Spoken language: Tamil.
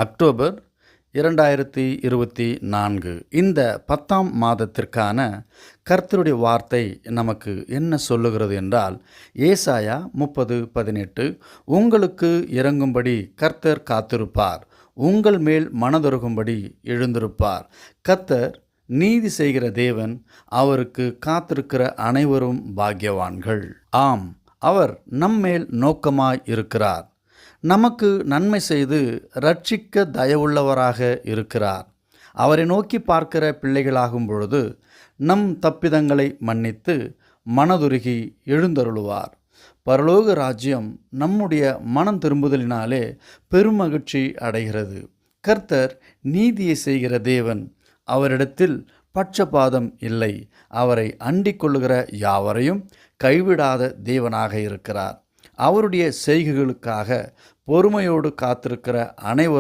அக்டோபர் 2024 இந்த 10ஆம் மாதத்திற்கான கர்த்தருடைய வார்த்தை நமக்கு என்ன சொல்லுகிறது என்றால், ஏசாயா 30:18 உங்களுக்கு இறங்கும்படி கர்த்தர் காத்திருப்பார், உங்கள் மேல் மனதுருகும்படி எழுந்திருப்பார். கர்த்தர் நீதி செய்கிற தேவன், அவருக்கு காத்திருக்கிற அனைவரும் பாக்கியவான்கள். ஆம், அவர் நம்மேல் நோக்கமாய் இருக்கிறார். நமக்கு நன்மை செய்து ரட்சிக்க தயவுள்ளவராக இருக்கிறார். அவரை நோக்கி பார்க்கிற பிள்ளைகளாகும் பொழுது நம் தப்பிதங்களை மன்னித்து மனதுருகி எழுந்தருளுவார். பரலோக ராஜ்யம் நம்முடைய மனம் திரும்புதலினாலே பெருமகிழ்ச்சி அடைகிறது. கர்த்தர் நீதியை செய்கிற தேவன். அவரிடத்தில் பட்சபாதம் இல்லை. அவரை அண்டிக் கொள்ளுகிற யாவரையும் கைவிடாத தேவனாக இருக்கிறார். அவருடைய செய்கைகளுக்காக பொறுமையோடு காத்திருக்கிற அனைவரும்